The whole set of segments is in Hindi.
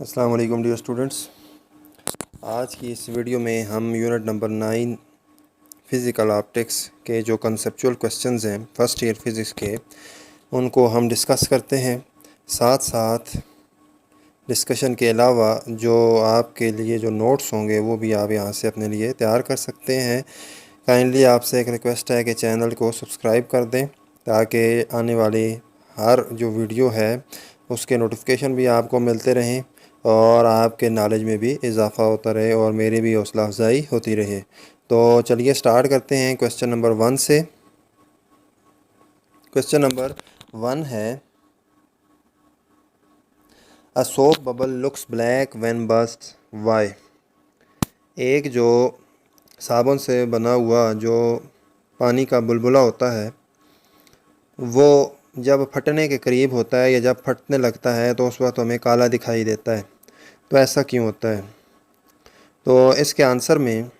अस्सलाम वालेकुम डियर स्टूडेंट्स। आज की इस वीडियो में हम यूनिट नंबर 9 फ़िज़िकल ऑप्टिक्स के जो कंसेप्चुअल क्वेश्चंस हैं फ़र्स्ट ईयर फ़िज़िक्स के, उनको हम डिस्कस करते हैं। साथ साथ डिस्कशन के अलावा जो आपके लिए जो नोट्स होंगे वो भी आप यहाँ से अपने लिए तैयार कर सकते हैं। काइंडली आपसे एक रिक्वेस्ट है कि चैनल को सब्सक्राइब कर दें ताकि आने वाली हर जो वीडियो है उसके नोटिफिकेशन भी आपको मिलते रहें और आपके नॉलेज में भी इजाफ़ा होता रहे और मेरी भी हौसला अफजाई होती रहे। तो चलिए स्टार्ट करते हैं क्वेश्चन नंबर 1 से। क्वेश्चन नंबर 1 है, a soap bubble looks black when burst why. एक जो साबुन से बना हुआ जो पानी का बुलबुला होता है वो जब फटने के करीब होता है या जब फटने लगता है तो उस वक्त हमें काला दिखाई देता है। तो ऐसा क्यों होता है? तो इसके आंसर में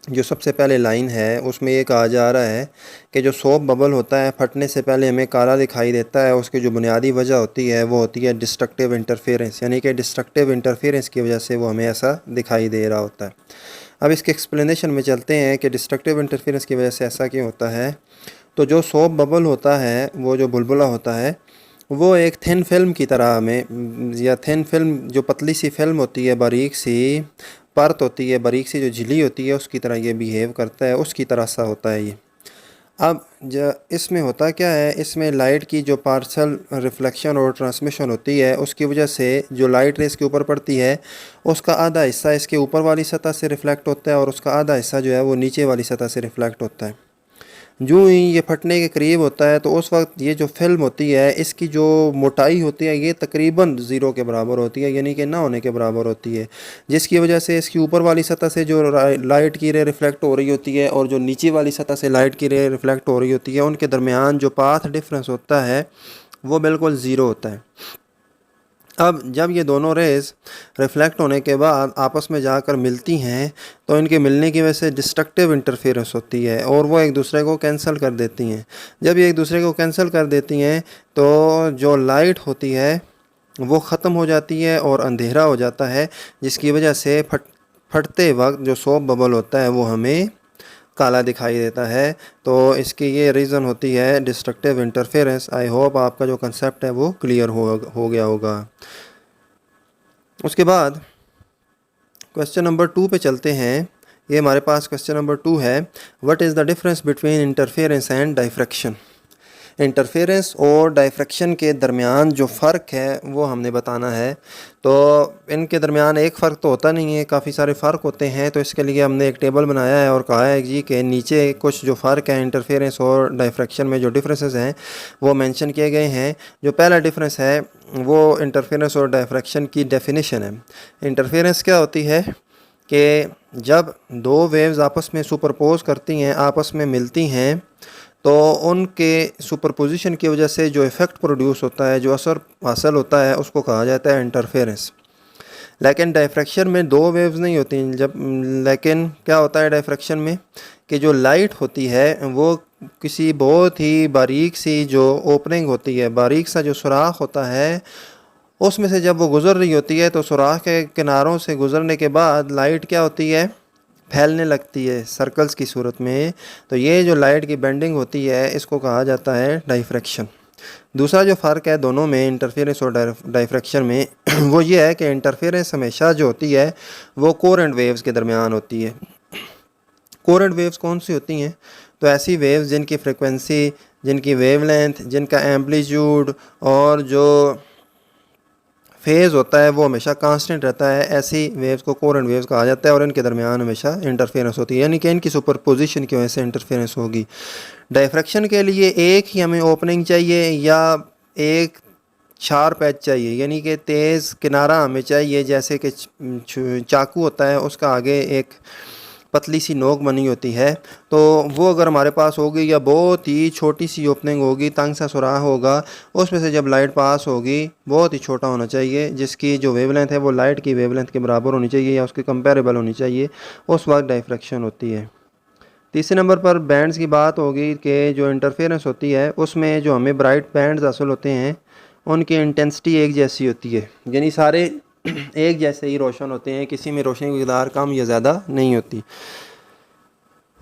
जो सबसे पहले लाइन है उसमें ये कहा जा रहा है कि जो सोप बबल होता है फटने से पहले हमें काला दिखाई देता है। उसकी जो बुनियादी वजह होती है वो होती है डिस्ट्रक्टिव इंटरफेरेंस, यानी कि डिस्ट्रक्टिव इंटरफेरेंस की वजह से वो हमें ऐसा दिखाई दे रहा होता है। अब इसके एक्सप्लेनेशन में चलते हैं कि डिस्ट्रक्टिव इंटरफेरेंस की वजह से ऐसा क्यों होता है। तो जो सोप बबल होता है, वो जो बुलबुला होता है, वो एक थिन फिल्म की तरह हमें, या थिन फिल्म जो पतली सी फिल्म होती है, बारीक सी परत होती है, बारीक सी जो झिल्ली होती है, उसकी तरह ये बिहेव करता है, उसकी तरह सा होता है ये। अब इसमें होता क्या है, इसमें लाइट की जो पार्शल रिफ्लेक्शन और ट्रांसमिशन होती है उसकी वजह से जो लाइट रेस के ऊपर पड़ती है उसका आधा हिस्सा इसके ऊपर वाली सतह से रिफ्लेक्ट होता है और उसका आधा हिस्सा जो है वो नीचे वाली सतह से रिफ्लेक्ट होता है। जो ही ये फटने के करीब होता है तो उस वक्त ये जो फिल्म होती है इसकी जो मोटाई होती है ये तकरीबन ज़ीरो के बराबर होती है, यानी कि ना होने के बराबर होती है, जिसकी वजह से इसकी ऊपर वाली सतह से जो लाइट की रे रिफ्लेक्ट हो रही होती है और जो नीचे वाली सतह से लाइट की रे रिफ्लेक्ट हो रही होती है उनके दरमियान जो पाथ डिफरेंस होता है वो बिल्कुल ज़ीरो होता है। अब जब ये दोनों रेज़ रिफ्लेक्ट होने के बाद आपस में जाकर मिलती हैं तो इनके मिलने की वजह से डिस्ट्रक्टिव इंटरफेरेंस होती है और वो एक दूसरे को कैंसिल कर देती हैं। जब ये एक दूसरे को कैंसिल कर देती हैं तो जो लाइट होती है वो ख़त्म हो जाती है और अंधेरा हो जाता है, जिसकी वजह से फटते वक्त जो सोप बबल होता है वो हमें काला दिखाई देता है। तो इसकी ये रीज़न होती है डिस्ट्रक्टिव इंटरफेरेंस। आई होप आपका जो कंसेप्ट है वो क्लियर हो गया होगा। उसके बाद क्वेश्चन नंबर 2 पे चलते हैं। ये हमारे पास क्वेश्चन नंबर 2 है, what is the difference between interference and diffraction. Interference और डायफ्रैक्शन के दरमियान जो फ़र्क है वो हमने बताना है। तो इनके दरमियान एक फ़र्क तो होता नहीं है, काफ़ी सारे फ़र्क होते हैं। तो इसके लिए हमने एक टेबल बनाया है और कहा है जी कि नीचे कुछ जो फ़र्क है इंटरफेरेंस और डायफ्रैक्शन में जो डिफरेंसेस हैं वो मेंशन किए गए हैं। जो पहला डिफरेंस है वो इंटरफेरेंस और डायफ्रैक्शन की डेफिनेशन है। इंटरफेरेंस क्या होती है कि जब दो वेव्स आपस में सुपरपोज करती हैं, आपस में मिलती हैं, तो उनके सुपरपोजिशन की वजह से जो इफ़ेक्ट प्रोड्यूस होता है, जो असर हासिल होता है, उसको कहा जाता है इंटरफेरेंस। लेकिन डायफ्रैक्शन में दो वेव्स नहीं होती लेकिन क्या होता है डायफ्रैक्शन में कि जो लाइट होती है वो किसी बहुत ही बारीक सी जो ओपनिंग होती है, बारीक सा जो सुराख होता है, उसमें से जब वो गुज़र रही होती है तो सुराख के किनारों से गुज़रने के बाद लाइट क्या होती है, फैलने लगती है सर्कल्स की सूरत में। तो ये जो लाइट की बेंडिंग होती है इसको कहा जाता है डायफ्रैक्शन। दूसरा जो फ़र्क है दोनों में, इंटरफेरेंस और डायफ्रैक्शन में, वो ये है कि इंटरफेरेंस हमेशा जो होती है वो कोरेंट वेव्स के दरमियान होती है। कोरेंट वेव्स कौन सी होती हैं? तो ऐसी वेव्स जिनकी फ्रिक्वेंसी, जिनकी वेवलेंथ, जिनका एम्पलीट्यूड और जो फेज़ होता है वो हमेशा कांस्टेंट रहता है, ऐसी वेव्स को कोरेंट वेव्स कहा जाता है और इनके दरमियान हमेशा इंटरफेरेंस होती है, यानी कि इनकी सुपरपोजिशन की वजह से इंटरफेरेंस होगी। डायफ्रैक्शन के लिए एक ही हमें ओपनिंग चाहिए या एक शार्प एज चाहिए, यानी कि तेज़ किनारा हमें चाहिए, जैसे कि चाकू होता है उसका आगे एक पतली सी नोक बनी होती है, तो वो अगर हमारे पास होगी, या बहुत ही छोटी सी ओपनिंग होगी, तंग सा सुराख होगा, उसमें से जब लाइट पास होगी बहुत ही छोटा होना चाहिए, जिसकी जो वेवलेंथ है वो लाइट की वेवलेंथ के बराबर होनी चाहिए या उसके कंपेरेबल होनी चाहिए, उस वक्त डायफ्रैक्शन होती है। तीसरे नंबर पर बैंड्स की बात होगी कि जो इंटरफेरेंस होती है उसमें जो हमें ब्राइट बैंड्स हासिल होते हैं उनकी इंटेंसिटी एक जैसी होती है, यानी सारे एक जैसे ही रोशन होते हैं, किसी में रोशनी की मकदार कम या ज़्यादा नहीं होती।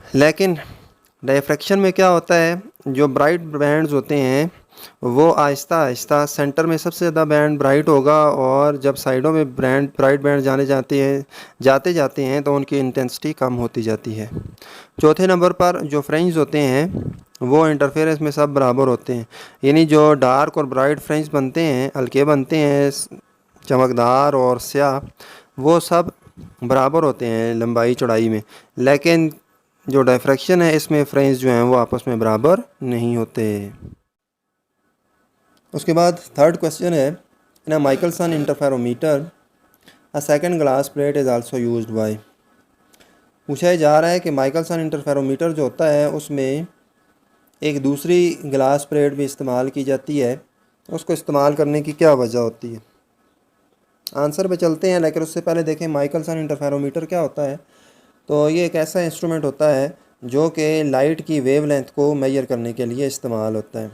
लेकिन डायफ्रैक्शन में क्या होता है, जो ब्राइट बैंड्स होते हैं वो आहिस्ता आहिस्ता, सेंटर में सबसे ज़्यादा बैंड ब्राइट होगा, और जब साइडों में ब्राइट बैंड जाते जाते हैं तो उनकी इंटेंसिटी कम होती जाती है। चौथे नंबर पर जो फ्रिंज होते हैं वो इंटरफेरेंस में सब बराबर होते हैं, यानी जो डार्क और ब्राइट फ्रिंज बनते हैं, हल्के बनते हैं, चमकदार और स्याह, वो सब बराबर होते हैं लंबाई चौड़ाई में। लेकिन जो डायफ्रैक्शन है इसमें फ्रिंज जो हैं वो आपस में बराबर नहीं होते। उसके बाद थर्ड क्वेश्चन है, in a Michelson interferometer a second glass plate is also used by. पूछा जा रहा है कि माइकलसन इंटरफेरोमीटर जो होता है उसमें एक दूसरी ग्लास प्लेट भी इस्तेमाल की जाती है, उसको इस्तेमाल करने की क्या वजह होती है। आंसर पे चलते हैं, लेकिन उससे पहले देखें माइकलसन इंटरफेरोमीटर क्या होता है। तो ये एक ऐसा इंस्ट्रूमेंट होता है जो कि लाइट की वेवलेंथ को मेजर करने के लिए इस्तेमाल होता है।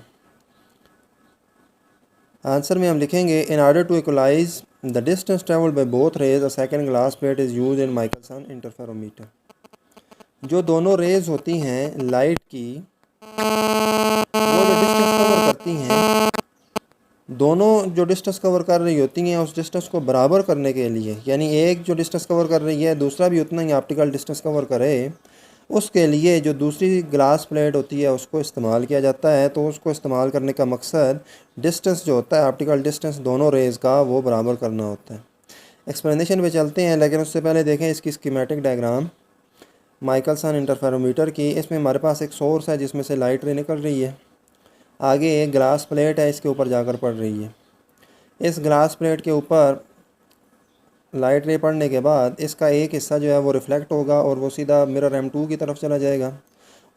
आंसर में हम लिखेंगे, in order to equalise the distance travelled by both rays a second glass plate is use in Michelson interferometer. जो दोनों रेज होती हैं लाइट की, वो जो डिस्टेंस कवर करती हैं, दोनों जो डिस्टेंस कवर कर रही होती हैं उस डिस्टेंस को बराबर करने के लिए, यानी एक जो डिस्टेंस कवर कर रही है दूसरा भी उतना ही ऑप्टिकल डिस्टेंस कवर करे, उसके लिए जो दूसरी ग्लास प्लेट होती है उसको इस्तेमाल किया जाता है। तो उसको इस्तेमाल करने का मकसद डिस्टेंस जो होता है, ऑप्टिकल डिस्टेंस दोनों रेज़ का, वो बराबर करना होता है। एक्सप्लेनेशन पे चलते हैं, लेकिन उससे पहले देखें इसकी स्कीमेटिक डायग्राम माइकलसन इंटरफेरोमीटर की। इसमें हमारे पास एक सोर्स है जिसमें से लाइट रे निकल रही है, आगे एक ग्लास प्लेट है, इसके ऊपर जाकर पड़ रही है। इस ग्लास प्लेट के ऊपर लाइट रे पड़ने के बाद इसका एक हिस्सा जो है वो रिफ़्लेक्ट होगा और वो सीधा मिरर M2 की तरफ चला जाएगा,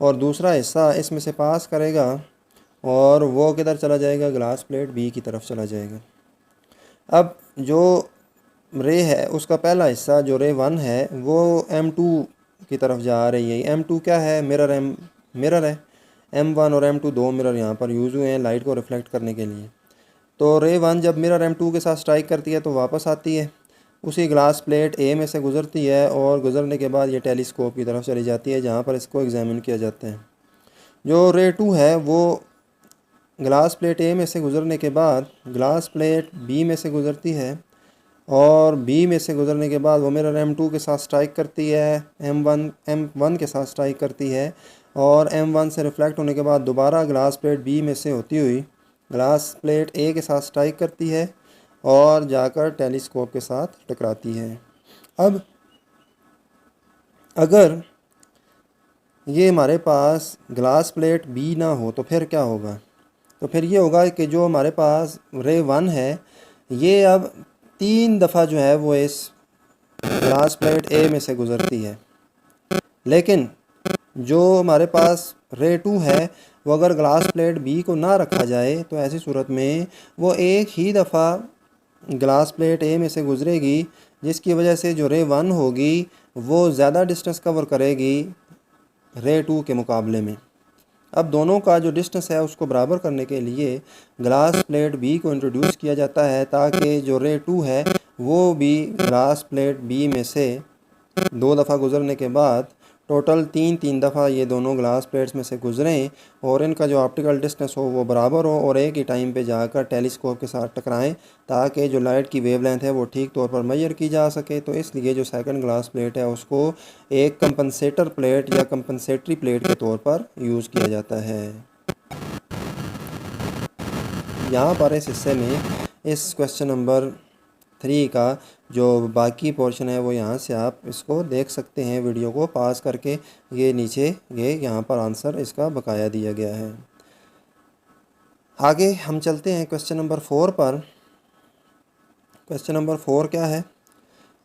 और दूसरा हिस्सा इसमें से पास करेगा और वो किधर चला जाएगा, ग्लास प्लेट B की तरफ चला जाएगा। अब जो रे है उसका पहला हिस्सा जो रे 1 है वो M2 की तरफ जा रही है। M2 क्या है, मिरर है। M1 और M2 दो मिरर यहाँ पर यूज़ हुए हैं लाइट को रिफ़्लेक्ट करने के लिए। तो रे 1 जब मिरर M2 के साथ स्ट्राइक करती है तो वापस आती है, उसी ग्लास प्लेट A में से गुज़रती है, और गुज़रने के बाद ये टेलीस्कोप की तरफ चली जाती है जहाँ पर इसको एग्जामिन किया जाता है। जो रे 2 है वो ग्लास प्लेट A में से गुज़रने के बाद ग्लास प्लेट B में से गुज़रती है, और B में से गुज़रने के बाद वो मिरर M2 के साथ स्ट्राइक करती है, M1 के साथ स्ट्राइक करती है, और M1 से रिफ़्लेक्ट होने के बाद दोबारा ग्लास प्लेट B में से होती हुई ग्लास प्लेट A के साथ स्ट्राइक करती है और जाकर टेलीस्कोप के साथ टकराती है। अब अगर ये हमारे पास ग्लास प्लेट B ना हो तो फिर क्या होगा, तो फिर ये होगा कि जो हमारे पास रे 1 है ये अब 3 दफ़ा जो है वो इस ग्लास प्लेट A में से गुज़रती है। लेकिन जो हमारे पास रे 2 है वो अगर ग्लास प्लेट B को ना रखा जाए तो ऐसी सूरत में वो एक ही दफ़ा ग्लास प्लेट A में से गुज़रेगी, जिसकी वजह से जो रे 1 होगी वो ज़्यादा डिस्टेंस कवर करेगी रे 2 के मुकाबले में। अब दोनों का जो डिस्टेंस है उसको बराबर करने के लिए ग्लास प्लेट B को इंट्रोड्यूस किया जाता है, ताकि जो रे 2 है वो भी ग्लास प्लेट B में से 2 दफ़ा गुज़रने के बाद टोटल 3 दफ़ा ये दोनों ग्लास प्लेट्स में से गुज़रें, और इनका जो ऑप्टिकल डिस्टेंस हो वो बराबर हो, और एक ही टाइम पे जाकर टेलीस्कोप के साथ टकराएं, ताकि जो लाइट की वेवलेंथ है वो ठीक तौर पर मेजर की जा सके। तो इसलिए जो सेकंड ग्लास प्लेट है उसको एक कंपनसेटर प्लेट या कंपनसेटरी प्लेट के तौर पर यूज़ किया जाता है। यहाँ पर इस हिस्से में इस क्वेश्चन नंबर 3 का जो बाकी पोर्शन है वो यहाँ से आप इसको देख सकते हैं, वीडियो को पॉज करके। ये नीचे यहाँ पर आंसर इसका बकाया दिया गया है। आगे हम चलते हैं क्वेश्चन नंबर 4 पर। क्वेश्चन नंबर 4 क्या है?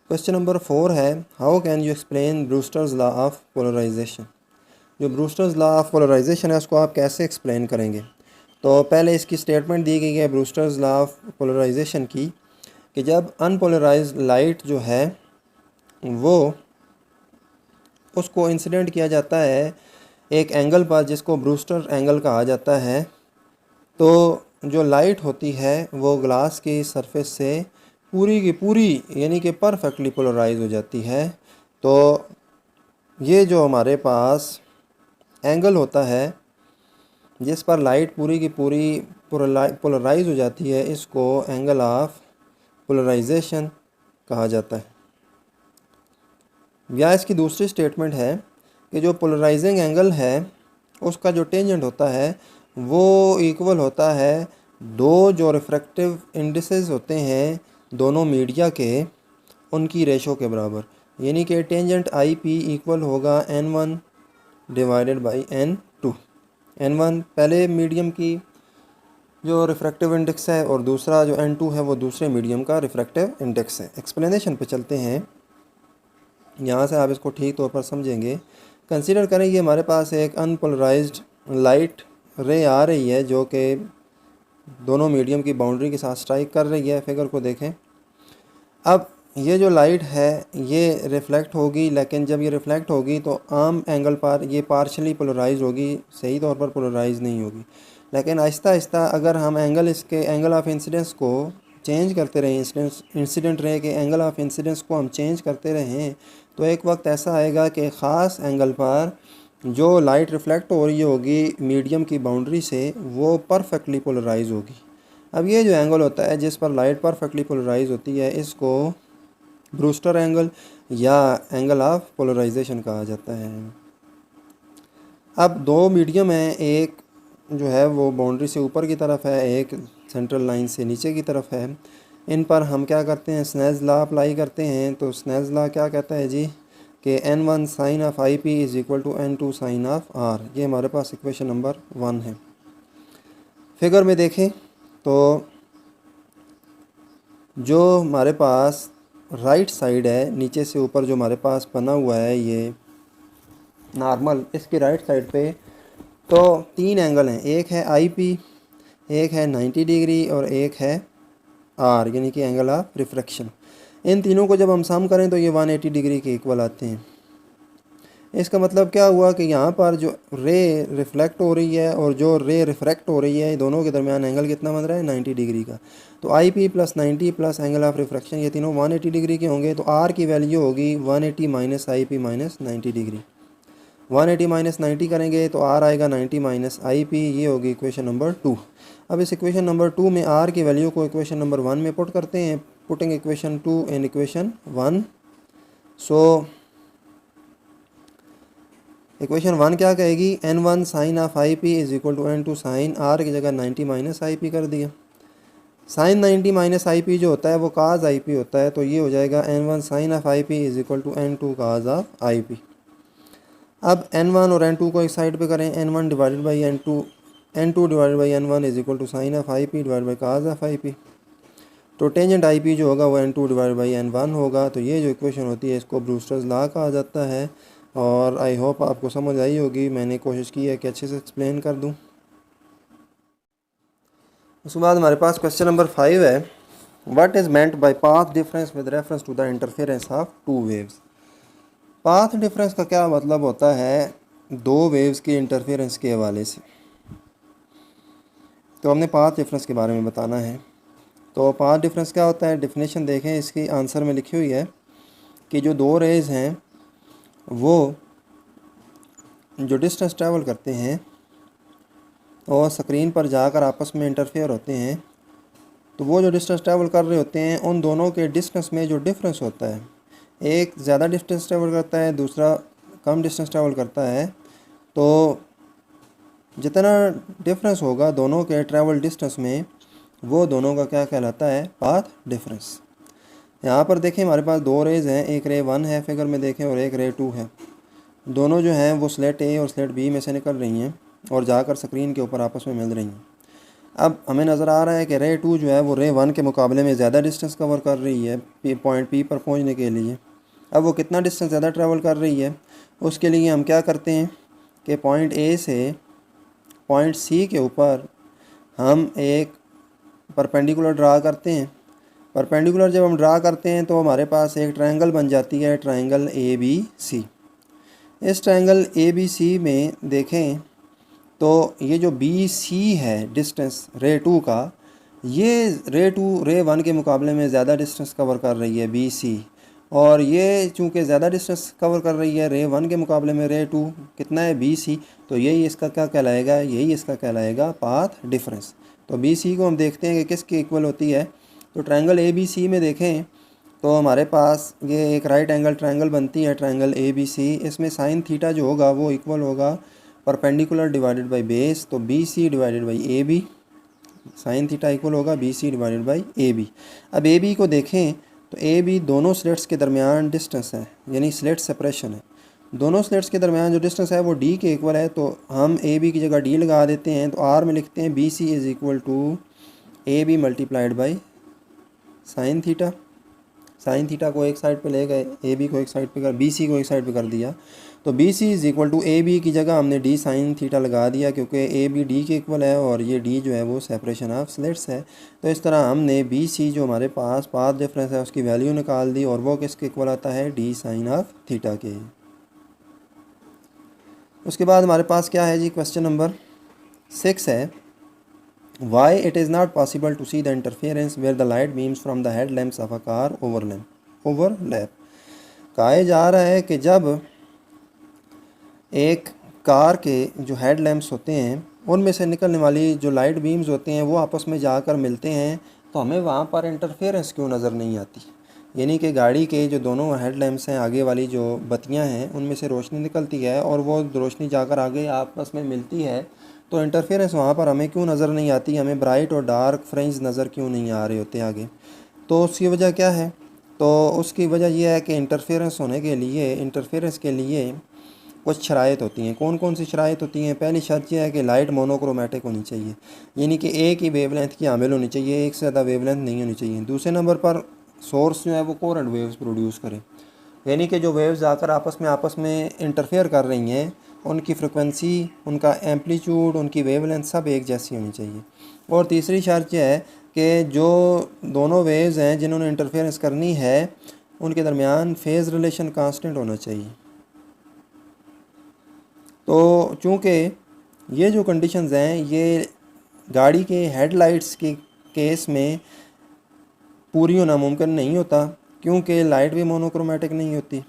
क्वेश्चन नंबर 4 है, how can you explain Brewster's law of polarisation. जो ब्रूस्टर्स लॉ ऑफ पोलराइजेशन है उसको आप कैसे एक्सप्लेन करेंगे। तो पहले इसकी स्टेटमेंट दी गई है ब्रूस्टर्स लॉ ऑफ पोलराइजेशन की, कि जब अनपोलराइज्ड लाइट जो है वो उसको इंसिडेंट किया जाता है एक एंगल पर जिसको ब्रूस्टर एंगल कहा जाता है, तो जो लाइट होती है वो ग्लास की सरफेस से पूरी की पूरी यानी कि परफेक्टली पोलराइज हो जाती है। तो ये जो हमारे पास एंगल होता है जिस पर लाइट पूरी की पूरी पोलराइज हो जाती है, इसको एंगल ऑफ पोलराइजेशन कहा जाता है। या इसकी दूसरी स्टेटमेंट है कि जो पोलराइजिंग एंगल है उसका जो टेंजेंट होता है वो इक्वल होता है दो जो रिफ्रैक्टिव इंडिसेस होते हैं दोनों मीडिया के, उनकी रेशो के बराबर। यानी कि टेंजेंट आई पी इक्वल होगा n1 divided by n2। n1 पहले मीडियम की जो रिफ्रैक्टिव इंडेक्स है और दूसरा जो n2 है वो दूसरे मीडियम का रिफ्रैक्टिव इंडेक्स है। एक्सप्लेनेशन पे चलते हैं, यहाँ से आप इसको ठीक तौर पर समझेंगे। कंसीडर करें कि हमारे पास एक अनपोलराइज्ड लाइट रे आ रही है जो कि दोनों मीडियम की बाउंड्री के साथ स्ट्राइक कर रही है। फिगर को देखें। अब ये जो लाइट है ये रिफ़्लेक्ट होगी, लेकिन जब ये रिफ़्लेक्ट होगी तो आम एंगल पर ये पार्शली पोलराइज होगी, सही तौर पर पोलराइज नहीं होगी। लेकिन आहिस्ता आहिस्ता अगर हम इसके एंगल ऑफ इंसिडेंस को चेंज करते रहें, इंसिडेंट रे के एंगल ऑफ इंसिडेंस को हम चेंज करते रहें, तो एक वक्त ऐसा आएगा कि ख़ास एंगल पर जो लाइट रिफ़्लेक्ट हो रही होगी मीडियम की बाउंड्री से वो परफेक्टली पोलराइज होगी। अब ये जो एंगल होता है जिस पर लाइट परफेक्टली पोलराइज होती है इसको ब्रूस्टर एंगल या एंगल ऑफ पोलराइजेशन कहा जाता है। अब दो मीडियम हैं, एक जो है वो बाउंड्री से ऊपर की तरफ है, एक सेंट्रल लाइन से नीचे की तरफ है। इन पर हम क्या करते हैं, स्नेल्स लॉ अप्लाई करते हैं। तो स्नेल्स लॉ क्या कहता है जी कि n1 sine of I P is equal to n2 sine of R. ये हमारे पास इक्वेशन नंबर 1 है। फिगर में देखें तो जो हमारे पास राइट साइड है, नीचे से ऊपर जो हमारे पास बना हुआ है ये नॉर्मल, इसके राइट साइड पे तो तीन एंगल हैं। एक है आई पी, एक है 90 डिग्री और एक है आर यानी कि एंगल ऑफ रिफ्रैक्शन। इन तीनों को जब हम सम करें तो ये 180 डिग्री के इक्वल आते हैं। इसका मतलब क्या हुआ कि यहाँ पर जो रे रिफ्लेक्ट हो रही है और जो रे रिफ्रैक्ट हो रही है, दोनों के दरमियान एंगल कितना बन रहा है, 90 डिग्री का। तो I P plus 90 plus angle of refraction ये तीनों 180 डिग्री के होंगे। तो आर की वैल्यू होगी 180 minus I P minus 90 degree. 180 minus 90 करेंगे तो आर आएगा 90 माइनस आई पी। ये होगी इक्वेशन नंबर 2। अब इस इक्वेशन नंबर 2 में आर की वैल्यू को इक्वेशन नंबर 1 में पुट करते हैं। Putting equation 2 in equation 1। So equation 1 क्या कहेगी, n1 sine of I P is equal to n2 sine R की जगह 90 माइनस आई पी कर दिया। साइन 90 माइनस आई पी जो होता है वो काज आई पी होता है, तो ये हो जाएगा n1 sine of I P is equal to n2 cos of I P. अब n1 और n2 को एक साइड पे करें, n1 divided by n2 divided by n1 is equal to sine of I P divide by cos of I P. तो टेंजेंट आई पी जो होगा वो n2 डिवाइड बाई n1 होगा। तो ये जो इक्वेशन होती है इसको ब्रूस्टर्स लॉ कहा जाता है। और आई होप आपको समझ आई होगी। मैंने कोशिश की है कि अच्छे से एक्सप्लेन कर दूं। उसके बाद हमारे पास क्वेश्चन नंबर 5 है, what is meant by path difference with reference to the interference of two waves. Path difference का क्या मतलब होता है, दो वेव्स के इंटरफेरेंस के हवाले से। तो हमने पाथ डिफरेंस के बारे में बताना है। तो पाथ डिफरेंस क्या होता है, डेफिनेशन देखें, इसकी आंसर में लिखी हुई है कि जो दो रेज़ हैं वो जो डिस्टेंस ट्रैवल करते हैं और स्क्रीन पर जाकर आपस में इंटरफेयर होते हैं, तो वो जो डिस्टेंस ट्रैवल कर रहे होते हैं उन दोनों के डिस्टेंस में जो डिफरेंस होता है, एक ज़्यादा डिस्टेंस ट्रैवल करता है, दूसरा कम डिस्टेंस ट्रैवल करता है, तो जितना डिफरेंस होगा दोनों के ट्रैवल डिस्टेंस में वो दोनों का क्या कहलाता है, पाथ डिफरेंस। यहाँ पर देखें हमारे पास दो रेज़ हैं, एक रे 1 है फिगर में देखें और एक रे 2 है। दोनों जो हैं वो स्लेट ए और स्लेट बी में से निकल रही हैं और जाकर स्क्रीन के ऊपर आपस में मिल रही हैं। अब हमें नज़र आ रहा है कि रे 2 जो है वो रे 1 के मुकाबले में ज़्यादा डिस्टेंस कवर कर रही है पॉइंट पी पर पहुंचने के लिए। अब वो कितना डिस्टेंस ज़्यादा ट्रैवल कर रही है, उसके लिए हम क्या करते हैं कि पॉइंट ए से पॉइंट सी के ऊपर हम एक परपेंडिकुलर ड्रा करते हैं। परपेंडिकुलर जब हम ड्रा करते हैं तो हमारे पास एक ट्रायंगल बन जाती है, ट्रायंगल ए बी सी। इस ट्रायंगल ए बी सी में देखें तो ये जो बी सी है डिस्टेंस रे 2 का, ये रे 2 रे 1 के मुकाबले में ज़्यादा डिस्टेंस कवर कर रही है बी सी, और ये चूँकि ज़्यादा डिस्टेंस कवर कर रही है रे 1 के मुकाबले में रे 2 कितना है बी सी, तो यही इसका क्या कहलाएगा, यही इसका कहलाएगा पाथ डिफरेंस। तो बी सी को हम देखते हैं कि किसकी इक्वल होती है। तो ट्रायंगल ए बी सी में देखें तो हमारे पास ये एक राइट एंगल ट्रायंगल बनती है, ट्रायंगल ए बी सी। इसमें साइन थीटा जो होगा वो इक्वल होगा परपेंडिकुलर डिवाइडेड बाई बेस, तो B c divided by a b, sine theta equal होगा b c divided by a b. अब ए बी को देखें तो ए बी दोनों स्लेट्स के दरमियान डिस्टेंस है, यानी स्लेट सेपरेशन है। दोनों स्लेट्स के दरमियान जो डिस्टेंस है वो डी के इक्वल है, तो हम ए बी की जगह डी लगा देते हैं। तो आर में लिखते हैं B C is equal to A B multiplied by sine theta. Sine theta को एक साइड पे ले गए, ए बी को एक साइड पे कर, बी सी को एक साइड पे कर दिया। तो B C is equal to A B की जगह हमने डी साइन थीटा लगा दिया, क्योंकि ए बी डी के इक्वल है और ये डी जो है वो सेपरेशन ऑफ स्लेट्स है। तो इस तरह हमने बी सी जो हमारे पास पाथ डिफरेंस है उसकी वैल्यू निकाल दी, और वो किसके इक्वल आता है, डी साइन ऑफ थीटा के। उसके बाद हमारे पास क्या है जी, क्वेश्चन नंबर 6 है, Why it is not possible to see the interference where the light beams from the headlamps of a car overlap। कहा जा रहा है कि जब एक कार के जो हेडलैम्प्स होते हैं उनमें से निकलने वाली जो लाइट बीम्स होते हैं वो आपस में जाकर मिलते हैं, तो हमें वहाँ पर इंटरफेरेंस क्यों नज़र नहीं आती। यानी कि गाड़ी के जो दोनों हेडलैम्प्स हैं, आगे वाली जो बत्तियाँ हैं उनमें से रोशनी निकलती है और वो रोशनी जाकर आगे आपस में मिलती है, तो इंटरफेरेंस वहाँ पर हमें क्यों नज़र नहीं आती, हमें ब्राइट और डार्क फ्रिंज नज़र क्यों नहीं आ रहे होते आगे। तो उसकी वजह क्या है, तो उसकी वजह यह है कि इंटरफेरेंस के लिए कुछ शराइत होती हैं। कौन कौन सी शराइत होती हैं, पहली शर्त यह है कि लाइट मोनोक्रोमेटिक होनी चाहिए, यानी कि एक ही वेवलेंथ की हामिल होनी चाहिए, एक से ज़्यादा वेवलेंथ नहीं होनी चाहिए। दूसरे नंबर पर सोर्स जो है वो कोहेरेंट वेव्स प्रोड्यूस करे, यानी कि जो वेव्स आकर आपस में इंटरफेयर कर रही हैं उनकी फ्रिक्वेंसी, उनका एम्पलीट्यूड, उनकी वेवलेंथ सब एक जैसी होनी चाहिए। और तीसरी शर्त यह है कि जो दोनों वेव्स हैं जिन्होंने इंटरफेरेंस करनी है उनके दरमियान फेज़ रिलेशन कांस्टेंट होना चाहिए। तो चूँकि ये जो कंडीशंस हैं ये गाड़ी के हेडलाइट्स के केस में पूरी होना मुमकिन नहीं होता, क्योंकि लाइट भी मोनोक्रोमेटिक नहीं होती,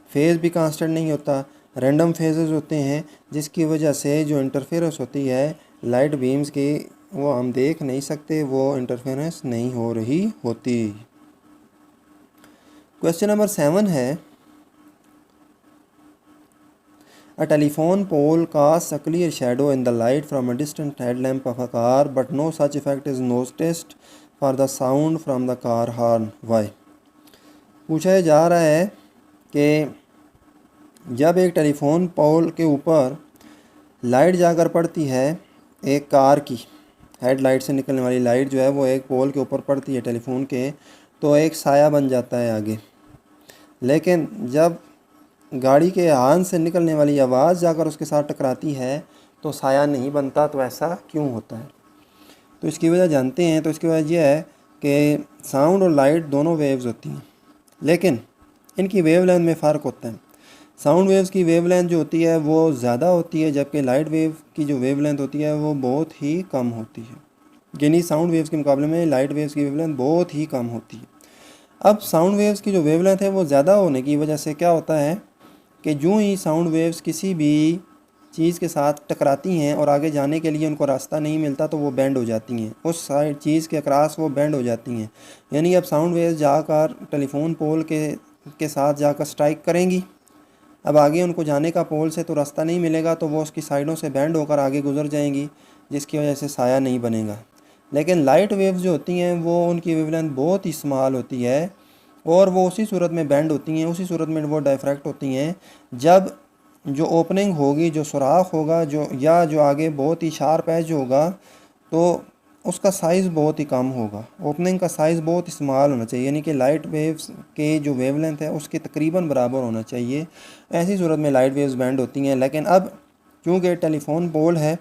फेज़ भी कांस्टेंट नहीं होता, रैंडम फेजेस होते हैं, जिसकी वजह से जो इंटरफेरेंस होती है लाइट बीम्स की वो हम देख नहीं सकते, वो इंटरफेरेंस नहीं हो रही होती। क्वेश्चन नंबर 7 है, A telephone pole casts a clear shadow in the light from a distant headlamp of a car, but no such effect is noticed for the sound from the car horn. Why? पूछा जा रहा है कि जब एक टेलीफोन पोल के ऊपर लाइट जाकर पड़ती है, एक कार की हेडलाइट से निकलने वाली लाइट जो है वो एक पोल के ऊपर पड़ती है टेलीफोन के, तो एक साया बन जाता है आगे। लेकिन जब गाड़ी के हॉर्न से निकलने वाली आवाज़ जाकर उसके साथ टकराती है तो साया नहीं बनता। तो ऐसा क्यों होता है, तो इसकी वजह जानते हैं। तो इसकी वजह यह है कि साउंड और लाइट दोनों वेव्स होती हैं, लेकिन इनकी वेवलेंथ में फ़र्क होता है। साउंड वेव्स की वेवलेंथ जो होती है वो ज़्यादा होती है, जबकि लाइट वेव की जो वेवलेंथ होती है वो बहुत ही कम होती है, यानी साउंड वेव्स के मुकाबले में लाइट वेव्स की वेवलेंथ बहुत ही कम होती है। अब साउंड वेव्स की जो वेवलेंथ है वो ज़्यादा होने की वजह से क्या होता है कि जो ही साउंड वेव्स किसी भी चीज़ के साथ टकराती हैं और आगे जाने के लिए उनको रास्ता नहीं मिलता तो वो बैंड हो जाती हैं, उस साइड चीज़ के अक्रॉस वो बैंड हो जाती हैं। यानी अब साउंड वेव्स जाकर टेलीफोन पोल के साथ जाकर स्ट्राइक करेंगी, अब आगे उनको जाने का पोल से तो रास्ता नहीं मिलेगा, तो वो उसकी साइडों से बैंड होकर आगे गुजर जाएंगी, जिसकी वजह से साया नहीं बनेगा। लेकिन लाइट वेव्स जो होती हैं वो उनकी वेवलेंथ बहुत ही स्मॉल होती है और वो उसी सूरत में बैंड होती हैं, उसी सूरत में वो डायफ्रैक्ट होती हैं जब जो ओपनिंग होगी, जो सुराख होगा, जो आगे बहुत ही शार्प एज होगा, तो उसका साइज़ बहुत ही कम होगा। ओपनिंग का साइज़ बहुत ही स्मॉल होना चाहिए, यानी कि लाइट वेव्स के जो वेवलेंथ है उसके तकरीबन बराबर होना चाहिए। ऐसी सूरत में लाइट वेव्स बैंड होती हैं। लेकिन अब चूँकि टेलीफोन पोल है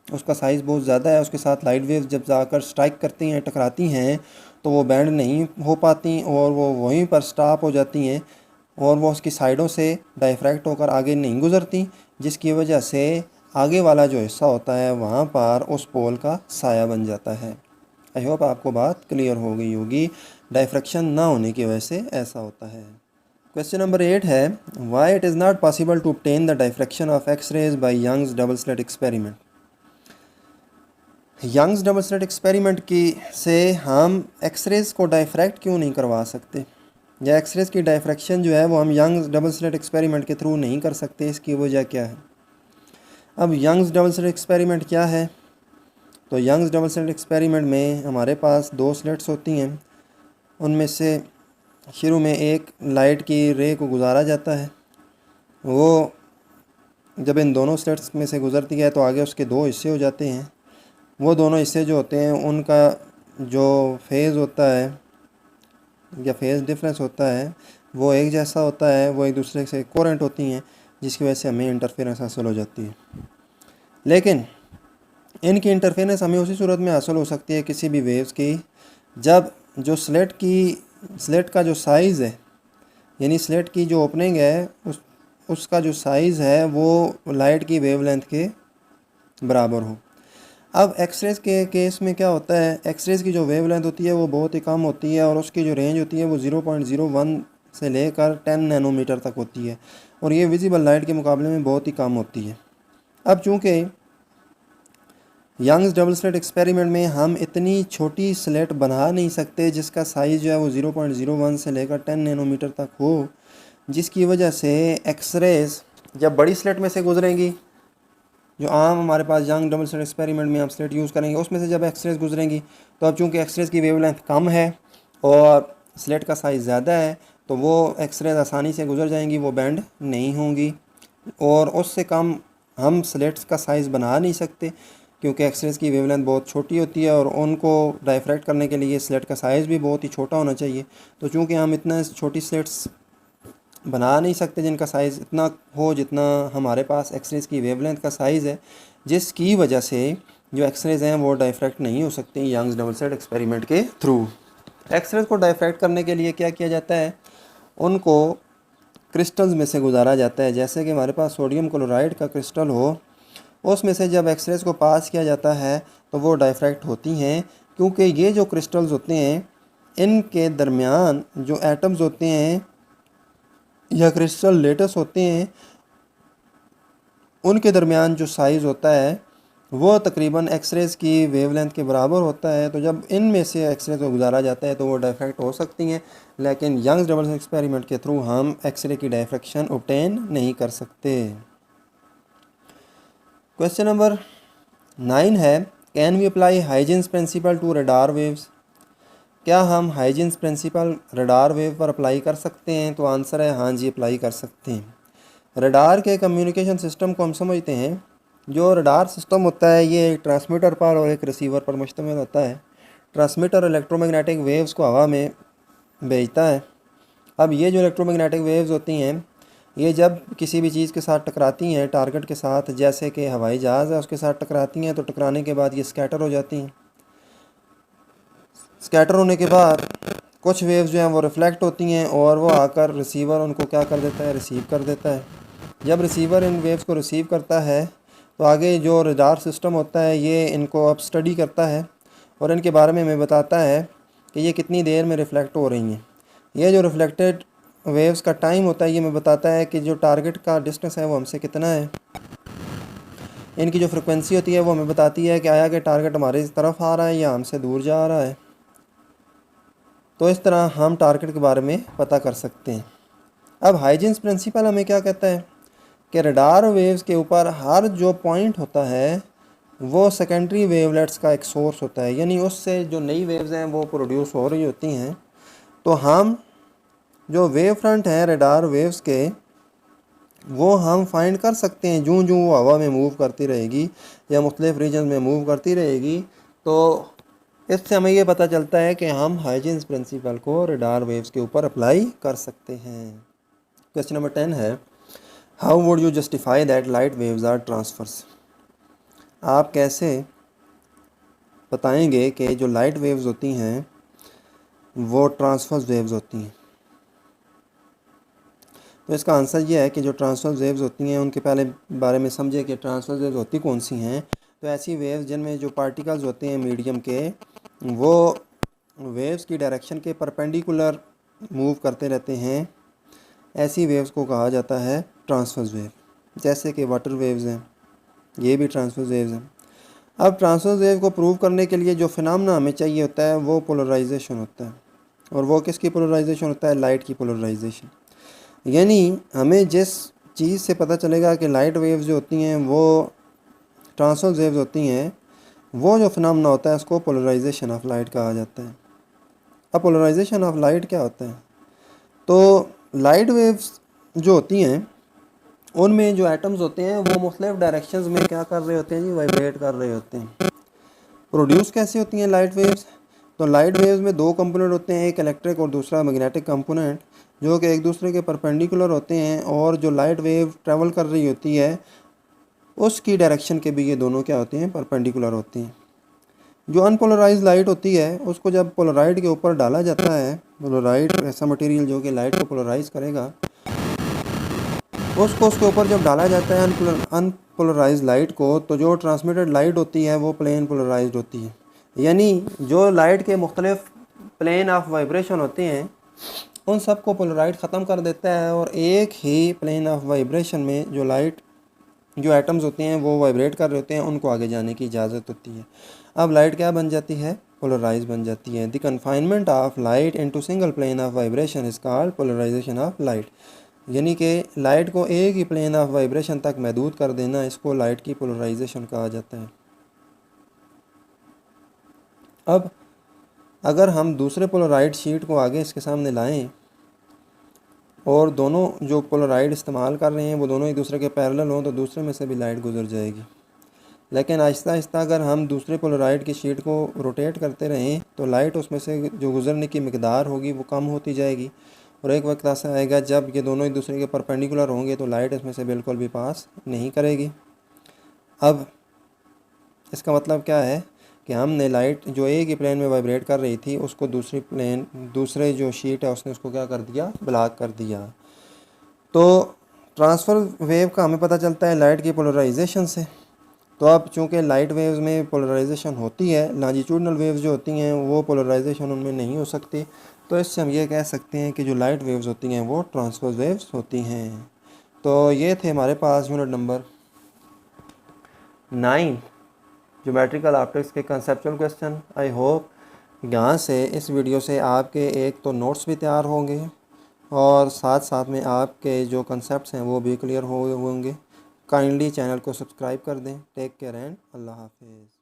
उसका साइज़ बहुत ज़्यादा है, उसके साथ लाइट वेव्स जब जाकर स्ट्राइक करती हैं, टकराती हैं, तो वो बैंड नहीं हो पाती और वो वहीं पर स्टॉप हो जाती हैं और वो उसकी साइडों से डायफ्रैक्ट होकर आगे नहीं गुजरती, जिसकी वजह से आगे वाला जो हिस्सा होता है वहाँ पर उस पोल का साया बन जाता है। आई होप आपको बात क्लियर हो गई होगी। डायफ्रैक्शन ना होने की वजह से ऐसा होता है। क्वेश्चन नंबर 8 है, why it is not possible to obtain the diffraction of X rays by Young's double slit experiment. Young's double slit experiment की से हम एक्सरेज को डायफ्रैक्ट क्यों नहीं करवा सकते, या एक्सरेज की डायफ्रैक्शन जो है वो हम यंग्स डबल स्लिट एक्सपेरिमेंट के थ्रू नहीं कर सकते, इसकी वजह क्या है। अब यंग्स डबल स्लिट एक्सपेरिमेंट क्या है, तो यंग्स डबल स्लिट एक्सपेरिमेंट में हमारे पास 2 स्लिट्स होती हैं। उनमें से शुरू में एक लाइट की रे को गुजारा जाता है। वो जब इन दोनों स्लिट्स में से गुजरती है तो आगे उसके 2 हिस्से हो जाते हैं। वो दोनों हिस्से जो होते हैं उनका जो फेज़ होता है या फेज़ डिफरेंस होता है वो एक जैसा होता है, वो एक दूसरे से कोरेंट होती हैं, जिसकी वजह से हमें इंटरफेरेंस हासिल हो जाती है। लेकिन इनकी इंटरफेरेंस हमें उसी सूरत में हासिल हो सकती है किसी भी वेव्स की, जब जो स्लेट का जो साइज़ है, यानी स्लेट की जो ओपनिंग है उसका जो साइज़ है वो लाइट की वेवलेंथ के बराबर हो। अब एक्सरेज के केस में क्या होता है, एक्सरेज की जो वेवलेंथ होती है वो बहुत ही कम होती है और उसकी जो रेंज होती है वो 0.01 से लेकर 10 नैनोमीटर तक होती है, और ये विजिबल लाइट के मुकाबले में बहुत ही कम होती है। अब चूँकि यंग्स डबल स्लिट एक्सपेरिमेंट में हम इतनी छोटी स्लेट बना नहीं सकते जिसका साइज़ जो है वो 0.01 से लेकर 10 नैनोमीटर तक हो, जिसकी वजह से एक्सरेज जब बड़ी स्लेट में से गुजरेंगी, जो आम हमारे पास यंग डबल स्लिट एक्सपेरिमेंट में हम स्लेट यूज़ करेंगे, उसमें से जब एक्सरेज गुजरेंगी तो अब चूँकि एक्सरेज की वेवलेंथ कम है और स्लेट का साइज़ ज़्यादा है तो वो एक्सरेज आसानी से गुजर जाएंगी, वो बेंड नहीं होंगी, और उससे कम हम स्लेट्स का साइज़ बना नहीं सकते क्योंकि एक्सरेज की वेवलेंथ बहुत छोटी होती है और उनको डायफ्रैक्ट करने के लिए स्लेट का साइज़ भी बहुत ही छोटा होना चाहिए। तो चूँकि हम इतना छोटी स्लेट्स बना नहीं सकते जिनका साइज़ इतना हो जितना हमारे पास एक्सरेज की वेवलेंथ का साइज़ है, जिसकी वजह से जो एक्सरेज हैं वो डायफ्रैक्ट नहीं हो सकती यंग्स डबल स्लिट एक्सपेरिमेंट के थ्रू। एक्सरेज को डायफ्रैक्ट करने के लिए क्या किया जाता है, उनको क्रिस्टल्स में से गुजारा जाता है। जैसे कि हमारे पास सोडियम क्लोराइड का क्रिस्टल हो, उसमें से जब एक्सरेज को पास किया जाता है तो वो डायफ्रैक्ट होती हैं, क्योंकि ये जो क्रिस्टल्स होते हैं इनके दरमियान जो एटम्स होते हैं या क्रिस्टल लेटस होते हैं, उनके दरमियान जो साइज़ होता है वो तकरीबन एक्सरेज की वेवलेंथ के बराबर होता है। तो जब इनमें से एक्सरे को गुजारा जाता है तो वो डायफ्रैक्ट हो सकती हैं, लेकिन यंग्स डबल स्लिट एक्सपेरिमेंट के थ्रू हम एक्सरे की डायफ्रैक्शन ऑब्टेन नहीं कर सकते। क्वेश्चन नंबर 9 है, can we apply Huygens principle to radar waves. क्या हम हाइजेंस प्रिंसिपल रडार वेव पर अप्लाई कर सकते हैं, तो आंसर है हाँ जी, अप्लाई कर सकते हैं। रडार के कम्युनिकेशन सिस्टम को हम समझते हैं। जो रडार सिस्टम होता है ये एक ट्रांसमीटर पर और एक रिसीवर पर मुश्तमिल होता है। ट्रांसमीटर इलेक्ट्रोमैग्नेटिक वेव्स को हवा में भेजता है। अब ये जो इलेक्ट्रोमैग्नेटिक वेव्स होती हैं ये जब किसी भी चीज़ के साथ टकराती हैं, टारगेट के साथ, जैसे कि हवाई जहाज़ है उसके साथ टकराती हैं, तो टकराने के बाद ये स्कैटर हो जाती हैं। स्कैटर होने के बाद कुछ वेव्स जो हैं वो रिफ्लेक्ट होती हैं और वो आकर रिसीवर उनको क्या कर देता है, रिसीव कर देता है। जब रिसीवर इन वेव्स को रिसीव करता है तो आगे जो रडार सिस्टम होता है ये इनको अब स्टडी करता है और इनके बारे में हमें बताता है कि ये कितनी देर में रिफ्लेक्ट हो रही हैं। ये जो रिफ्लेक्टेड वेव्स का टाइम होता है ये हमें बताता है कि जो टारगेट का डिस्टेंस है वो हमसे कितना है। इनकी जो फ्रिक्वेंसी होती है वो हमें बताती है कि आया कि टारगेट हमारे तरफ आ रहा है या हमसे दूर जा रहा है। तो इस तरह हम टारगेट के बारे में पता कर सकते हैं। अब हाइजेंस प्रिंसिपल हमें क्या कहता है कि रडार वेव्स के ऊपर हर जो पॉइंट होता है वो सेकेंडरी वेवलेट्स का एक सोर्स होता है, यानी उससे जो नई वेव्स हैं वो प्रोड्यूस हो रही होती हैं। तो हम जो वेव फ्रंट हैं रडार वेव्स के वो हम फाइंड कर सकते हैं जूँ जूँ वो हवा में मूव करती रहेगी या मुख्तलिफ रीजन में मूव करती रहेगी। तो इससे हमें ये पता चलता है कि हम हाइजेंस प्रिंसिपल को रडार वेव्स के ऊपर अप्लाई कर सकते हैं। क्वेश्चन नंबर 10 है, how would you justify that light waves are transfers. आप कैसे बताएंगे कि जो लाइट वेव्स होती हैं वो ट्रांसवर्स वेव्स होती हैं। तो इसका आंसर ये है कि जो ट्रांसवर्स वेव्स होती हैं उनके पहले बारे में समझे कि ट्रांसवर्स वेव्स होती कौन सी हैं। तो ऐसी वेव्स जिनमें जो पार्टिकल्स होते हैं मीडियम के वो वेव्स की डायरेक्शन के परपेंडिकुलर मूव करते रहते हैं, ऐसी वेव्स को कहा जाता है ट्रांसवर्स वेव। जैसे कि वाटर वेव्स हैं, ये भी ट्रांसवर्स वेव्स हैं। अब ट्रांसवर्स वेव को प्रूव करने के लिए जो फिनोमेना हमें चाहिए होता है वो पोलराइजेशन होता है। और वो किसकी पोलराइजेशन होता है? लाइट की पोलराइजेशन। यानी हमें जिस चीज़ से पता चलेगा कि लाइट वेव्स जो होती हैं वो ट्रांसवर्स वेव्स होती हैं, वो जो फिनोमेना होता है उसको पोलराइजेशन ऑफ लाइट कहा जाता है। अब पोलराइजेशन ऑफ लाइट क्या होता है? तो लाइट वेव्स जो होती हैं उनमें जो एटम्स होते हैं वो मुख्तलिफ डायरेक्शंस में क्या कर रहे होते हैं जी? वाइब्रेट कर रहे होते हैं। प्रोड्यूस कैसे होती हैं लाइट वेव्स? तो लाइट वेव्स में दो कंपोनेंट होते हैं, एक इलेक्ट्रिक और दूसरा मैग्नेटिक कंपोनेंट, जो कि एक दूसरे के परपेंडिकुलर होते हैं। और जो लाइट वेव ट्रैवल कर रही होती है उसकी डायरेक्शन के भी ये दोनों क्या होते हैं? परपेंडिकुलर होती हैं। जो अनपोलराइज लाइट होती है उसको जब पोलराइड के ऊपर डाला जाता है, पोलराइड ऐसा मटेरियल जो कि लाइट को पोलराइज करेगा, उसको उसके ऊपर जब डाला जाता है अनपोलराइज लाइट को, तो जो ट्रांसमिटेड लाइट होती है वो प्लेन पोलराइज्ड होती है। यानी जो लाइट के मुख्तलिफ प्लेन ऑफ वाइब्रेशन होते हैं उन सब को पोलराइड ख़त्म कर देता है, और एक ही प्लेन ऑफ वाइब्रेशन में जो लाइट जो एटम्स होते हैं वो वाइब्रेट कर रहे होते हैं उनको आगे जाने की इजाज़त होती है। अब लाइट क्या बन जाती है? पोलराइज बन जाती है। The confinement of light into single plane of vibration is called polarisation of light. यानी कि लाइट को एक ही प्लेन ऑफ वाइब्रेशन तक महदूद कर देना, इसको लाइट की पोलराइजेशन कहा जाता है। अब अगर हम दूसरे पोलराइड शीट को आगे इसके सामने लाएं और दोनों जो पोलराइड इस्तेमाल कर रहे हैं वो दोनों एक दूसरे के पैरेलल हों, तो दूसरे में से भी लाइट गुजर जाएगी। लेकिन आहिस्ता आहिस्ता अगर हम दूसरे पोलराइड की शीट को रोटेट करते रहें तो लाइट उसमें से जो गुजरने की मकदार होगी वो कम होती जाएगी, और एक वक्त ऐसा आएगा जब ये दोनों एक दूसरे के परपेंडिकुलर होंगे तो लाइट इसमें से बिल्कुल भी पास नहीं करेगी। अब इसका मतलब क्या है कि हमने लाइट जो एक ही प्लेन में वाइब्रेट कर रही थी उसको दूसरे जो शीट है उसने उसको क्या कर दिया? ब्लॉक कर दिया। तो ट्रांसफ़र वेव का हमें पता चलता है लाइट की पोलराइजेशन से। तो अब चूँकि लाइट वेव्स में पोलराइजेशन होती है, लॉन्जिट्यूडनल वेव्स जो होती हैं वो पोलराइजेशन उनमें नहीं हो सकती, तो इससे हम ये कह सकते हैं कि जो लाइट वेव्स होती हैं वो ट्रांसवर्स वेव्स होती हैं। तो ये थे हमारे पास यूनिट नंबर 9 ज्योमेट्रिकल ऑप्टिक्स के कंसेप्चुअल क्वेश्चन। आई होप यहाँ से इस वीडियो से आपके एक तो नोट्स भी तैयार होंगे और साथ साथ में आपके जो कंसेप्ट्स हैं वो भी क्लियर होंगे। काइंडली चैनल को सब्सक्राइब कर दें। टेक केयर एंड अल्लाह हाफिज़।